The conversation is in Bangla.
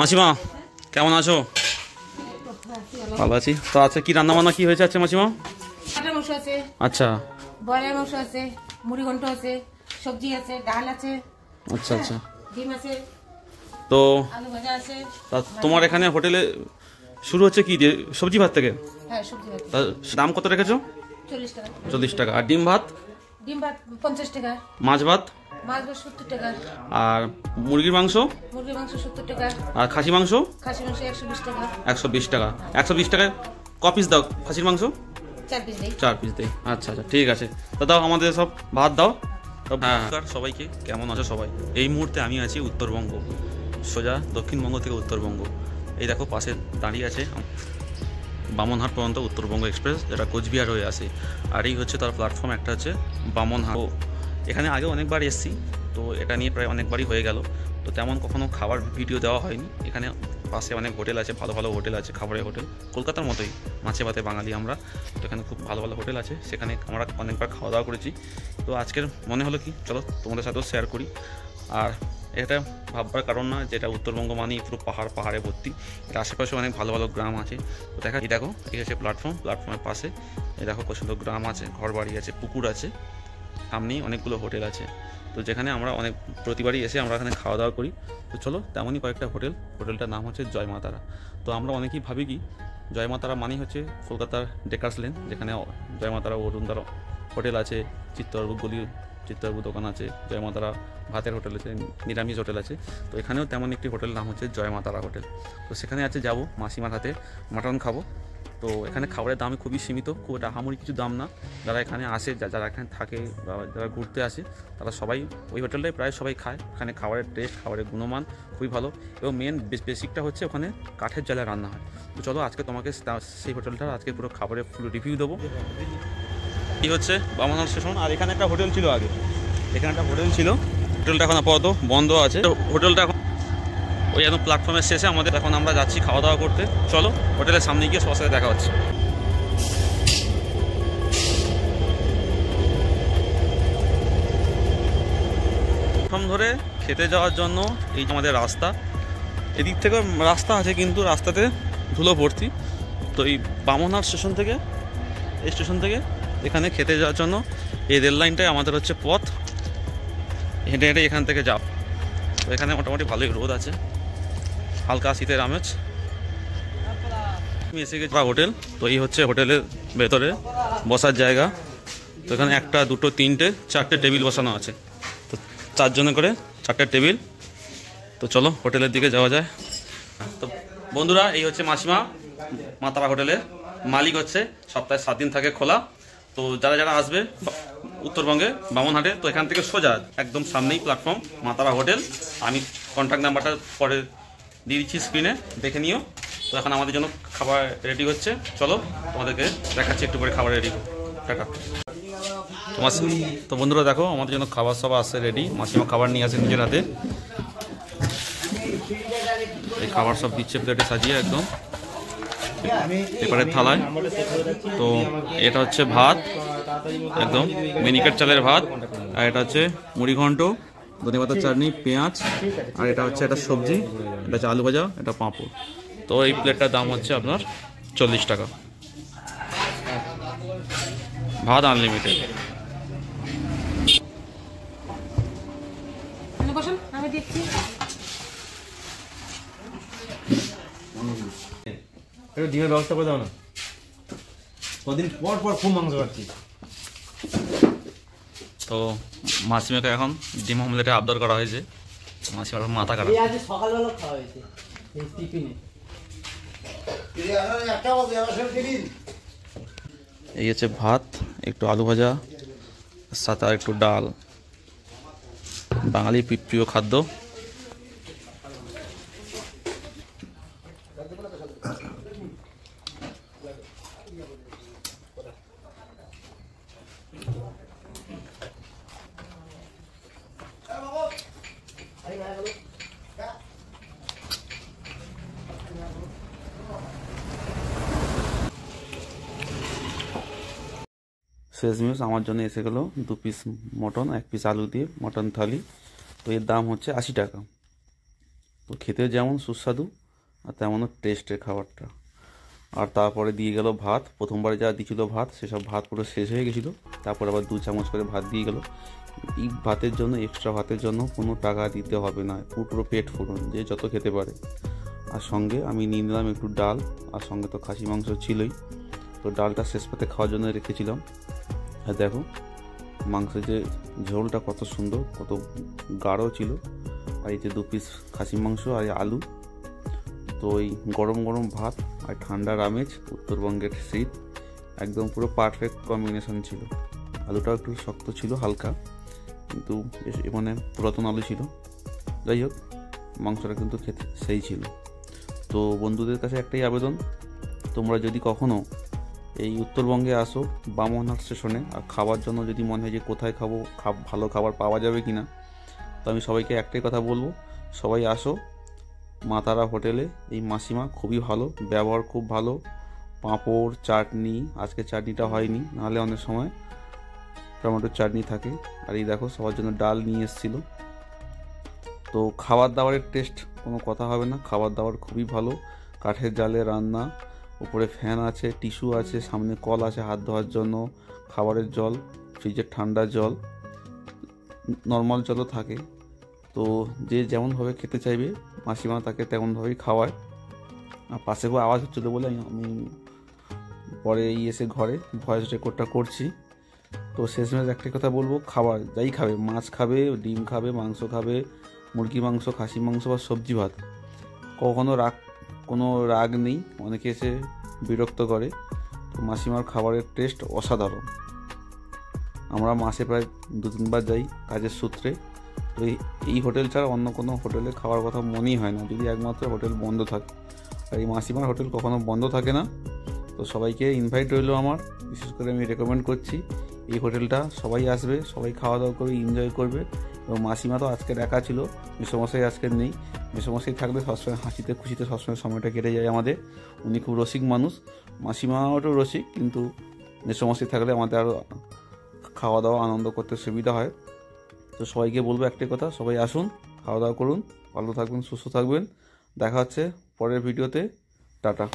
মাসিমা কেমন আছো? ভালো আছি। তো আচ্ছা কি রান্না বান্না কি হয়েছে আজকে মাসিমা? কাটা মাংস আছে, আচ্ছা ব্রয়লার মাংস আছে, মুড়ি ঘন্ট আছে, সবজি আছে, ডাল আছে, আচ্ছা আচ্ছা। ডিম আছে, তো আলু ভাজা আছে। তা তোমার এখানে হোটেলে শুরু হচ্ছে কি দিয়ে সবজি ভাত থেকে? হ্যাঁ, সবজি ভাত তা দাম কত রেখেছো? 40 টাকা। 40 টাকা। আর ডিম ভাত? ডিম ভাত 50 টাকা, মাছ ভাত? মাছ ভাত 70 টাকা, আর মুরগির মাংস? মুরগির মাংস 70 টাকা, আর খাসি মাংস? খাসি মাংস 120 টাকা। 120 টাকা। 120 টাকায় ক পিস দাও খাসির মাংস? 4 পিস দেই। 4 পিস দেই। আচ্ছা আচ্ছা ঠিক আছে। তো দাও আমাদের সব ভাত দাও। হ্যাঁ সবাইকে কেমন আছো সবাই? এই মুহূর্তে আমি আছি উত্তরবঙ্গ, সোজা দক্ষিণবঙ্গ থেকে উত্তরবঙ্গ। এই দেখো পাশে দাঁড়িয়ে আছে বামনহাট পর্যন্ত উত্তরবঙ্গ এক্সপ্রেস, যেটা কোচবিহার হয়ে আসে। আর এই হচ্ছে তার প্ল্যাটফর্ম, একটা হচ্ছে বামনহাট। এখানে আগে অনেকবার এসেছি, তো এটা নিয়ে প্রায় অনেকবারই হয়ে গেল। তো তেমন কখনো খাবার ভিডিও দেওয়া হয়নি। এখানে পাশে অনেক হোটেল আছে, ভালো ভালো হোটেল আছে, খাবারের হোটেল কলকাতার মতোই, মাছে ভাতে বাঙালি আমরা। তো এখানে খুব ভালো ভালো হোটেল আছে, সেখানে আমরা অনেকবার খাওয়া দাওয়া করেছি। তো আজকের মনে হলো কি চলো তোমাদের সাথেও শেয়ার করি। আর এটা ভাববার কারণ না যে এটা উত্তরবঙ্গ মানেই পুরো পাহাড়ে ভর্তি। এর আশেপাশে অনেক ভালো ভালো গ্রাম আছে। তো এই দেখো এই হচ্ছে প্ল্যাটফর্মের পাশে এই দেখো কত সুন্দর গ্রাম আছে, ঘর বাড়ি আছে, পুকুর আছে, সামনেই অনেকগুলো হোটেল আছে। তো যেখানে আমরা প্রতিবারই এসে আমরা এখানে খাওয়া দাওয়া করি। তো চলো তেমনই কয়েকটা হোটেলটার নাম হচ্ছে জয় মা তারা। তো আমরা অনেকেই ভাবি কি জয় মা তারা মানেই হচ্ছে কলকাতার ডেকার্স লেন, যেখানে জয় মা তারা অরুণদার হোটেল আছে, চিত্তবাবু দোকান আছে, জয় মা তারা ভাতের হোটেল আছে, নিরামিষ হোটেল আছে। তো এখানেও তেমন একটি হোটেলের নাম হচ্ছে জয় মা তারা হোটেল। তো সেখানে আছে যাব মাসিমার হাতে মাটন খাবো। তো এখানে খাবারের দামই খুবই সীমিত, খুব একটা আহামরি কিছু দাম না। যারা এখানে আসে, যারা এখানে থাকে বা যারা ঘুরতে আসে, তারা সবাই ওই হোটেলটাই প্রায় সবাই খায়। এখানে খাবারের টেস্ট, খাবারের গুণমান খুবই ভালো। এবং মেন বেসিকটা হচ্ছে ওখানে কাঠের জালে রান্না হয়। তো চলো আজকে তোমাকে সেই হোটেলটার আজকে পুরো খাবারের ফুল রিভিউ দেবো। এই হচ্ছে বামনহাট স্টেশন। আর এখানে একটা হোটেল ছিল আগে, হোটেলটা এখন আপাতত বন্ধ আছে। হোটেলটা এখন ওই একদম প্ল্যাটফর্মের শেষে আমাদের। এখন আমরা যাচ্ছি খাওয়া দাওয়া করতে। চলো হোটেলের সামনে গিয়ে সবার সাথে দেখা হচ্ছে। প্রথম ধরে খেতে যাওয়ার জন্য এই আমাদের রাস্তা, এদিক থেকে রাস্তা আছে কিন্তু রাস্তাতে ধুলো ভর্তি। তো এই বামনহাট স্টেশন থেকে এখানে খেতে যাওয়ার জন্য এই রেল লাইনটাই আমাদের হচ্ছে পথ। হেঁটে হেঁটে এখান থেকে যাও। তো এখানে মোটামুটি ভালোই রোদ আছে, হালকা শীতের আমেজ। আমি এসে গেছি হোটেল। তো এই হচ্ছে হোটেলের ভেতরে বসার জায়গা। তো এখানে 1, 2, 3, 4টে টেবিল বসানো আছে। তো 4 জনে করে 4টে টেবিল। তো চলো হোটেলের দিকে যাওয়া যায়। তো বন্ধুরা এই হচ্ছে মাসিমা, মা তারা হোটেলের মালিক হচ্ছে। সপ্তাহে 7 দিন থাকে খোলা। তো যারা আসবে উত্তরবঙ্গে বামনহাটে, তো এখান থেকে সোজা একদম সামনেই প্ল্যাটফর্ম মা তারা হোটেল। আমি কন্ট্যাক্ট নাম্বারটা পরে দিয়ে দিচ্ছি স্ক্রিনে, দেখে নিও। তো এখন আমাদের জন্য খাবার রেডি হচ্ছে, চলো তোমাদেরকে দেখাচ্ছি একটু করে খাবার রেডি। টাটা। তো বন্ধুরা দেখো আমাদের জন্য খাবার সব আসছে রেডি। মাসিমা খাবার নিয়ে আসে নিজের হাতে। এই খাবার সব দিচ্ছে প্লেটে সাজিয়ে একদম পেপারের থালায়। তো এটা হচ্ছে ভাত, একদম মিনিকেট চালের ভাত। আর এটা হচ্ছে মুড়ি ঘন্ট, ধনেপাতার চাটনি, পেঁয়াজ। আর এটা হচ্ছে একটা সবজি, এটা হচ্ছে আলু ভাজা, এটা পাঁপড়। তো এই প্লেটটার দাম হচ্ছে আপনার 40 টাকা, ভাত আনলিমিটেড। আমি দেখছি একটু ডিমের ব্যবস্থা করে দাও না, কদিন পর খুব মাংস খাচ্ছি। তো মাসিমাকে এখন ডিম অমলেটে আবদার করা হয়েছে। মাসিমার মাথা কাটা। সকালবেলা খাওয়া হয়েছে টিফিনে। এই হচ্ছে ভাত, একটু আলু ভাজা, সাথে আর একটু ডাল, বাঙালি প্রিয় খাদ্য। শেষমেশ আমার জন্য এসে গেল 2 পিস মটন, 1 পিস আলু দিয়ে মটন থালি। তো এর দাম হচ্ছে 80 টাকা। তো তো খেতে যেমন সুস্বাদু আর তেমনও টেস্টের খাবারটা। আর তারপরে দিয়ে গেল ভাত, প্রথমবারে যা দিয়েছিল ভাত সেসব ভাত পুরো শেষ হয়ে গেছিলো, তারপর আবার 2 চামচ করে ভাত দিয়ে গেল। এই ভাতের জন্য, এক্সট্রা ভাতের জন্য কোনো টাকা দিতে হবে না, পুরো পেট ফুরুন, যে যত খেতে পারে। আর সঙ্গে আমি নিয়ে নিলাম একটু ডাল, আর সঙ্গে তো খাসি মাংস ছিলই, তো ডালটা শেষ পাতে খাওয়ার জন্য রেখেছিলাম। আর দেখো মাংসের যে ঝোলটা কত সুন্দর, কত গাঢ় ছিল। আর এই যে 2 পিস খাসি মাংস আর আলু, তো ওই গরম গরম ভাত আর ঠান্ডার আমেজ, উত্তরবঙ্গের শীত, একদম পুরো পারফেক্ট কম্বিনেশন ছিল। আলুটাও একটু শক্ত ছিল হালকা, কিন্তু মানে পুরাতন আলু ছিল। যাই হোক, মাংসটা কিন্তু খেতে সেই ছিল। তো বন্ধুদের কাছে একটাই আবেদন, তোমরা যদি কখনো এই উত্তরবঙ্গে আসো বামনহাট স্টেশনে, আর খাবার জন্য যদি মনে হয় যে কোথায় খাবো, ভালো খাবার পাওয়া যাবে কি না, তো আমি সবাইকে একটাই কথা বলবো, সবাই আসো মা তারা হোটেলে। এই মাসিমা খুবই ভালো, ব্যবহার খুব ভালো, পাঁপড় চাটনি, আজকে চাটনিটা হয়নি, নাহলে অনেক সময় টমেটোর চাটনি থাকে। আর এই দেখো সবার জন্য ডাল নিয়ে এসেছিলো। তো খাবার দাবারের টেস্ট কোনো কথা হবে না, খাবার দাবার খুবই ভালো, কাঠের জালে রান্না, উপরে ফ্যান আছে, টিস্যু আছে, সামনে কল আছে হাত ধোয়ার জন্য, খাবারের জল, ফ্রিজের ঠান্ডা জল, নর্মাল জলও থাকে। তো যে যেমনভাবে খেতে চাইবে মাসিমা তাকে তেমনভাবেই খাওয়ায়। আর পাশে খুব আওয়াজ হচ্ছিলো বলে আমি পরে এসে ঘরে ভয়েস রেকর্ডটা করছি। তো শেষমেশ একটাই কথা বলবো, খাবার যাই খাবে, মাছ খাবে, ডিম খাবে, মাংস খাবে, মুরগি মাংস, খাসি মাংস বা সবজি ভাত, কোনো রাগ নেই। অনেকে এসে বিরক্ত করে, তো মাসিমার খাবারের টেস্ট অসাধারণ। আমরা মাসে প্রায় 2-3 বার যাই কাজের সূত্রে, তো এই হোটেল ছাড়া অন্য কোনো হোটেলে খাওয়ার কথা মনেই হয় না, যদি একমাত্র হোটেল বন্ধ থাকে। আর এই মাসিমার হোটেল কখনো বন্ধ থাকে না। তো সবাইকে ইনভাইট রইলো আমার, বিশেষ করে আমি রেকমেন্ড করছি এই হোটেলটা, সবাই আসবে, সবাই খাওয়া দাওয়া করবে, এনজয় করবে। এবং মাসিমা তো আজকে একা ছিল, মেসোমশাই আজকে নেই, মেসোমশাই থাকলে সবসময় হাসিতে খুশিতে সবসময় সময়টা কেটে যায় আমাদের। উনি খুব রসিক মানুষ, মাসিমাও একটু রসিক, কিন্তু মেসোমশাই থাকলে আমাদের আরও খাওয়া দাওয়া আনন্দ করতে সুবিধা হয়। তো সবাইকে বলবো একটাই কথা, সবাই আসুন, খাওয়া দাওয়া করুন, ভালো থাকবেন, সুস্থ থাকবেন। দেখা হচ্ছে পরের ভিডিওতে, টাটা।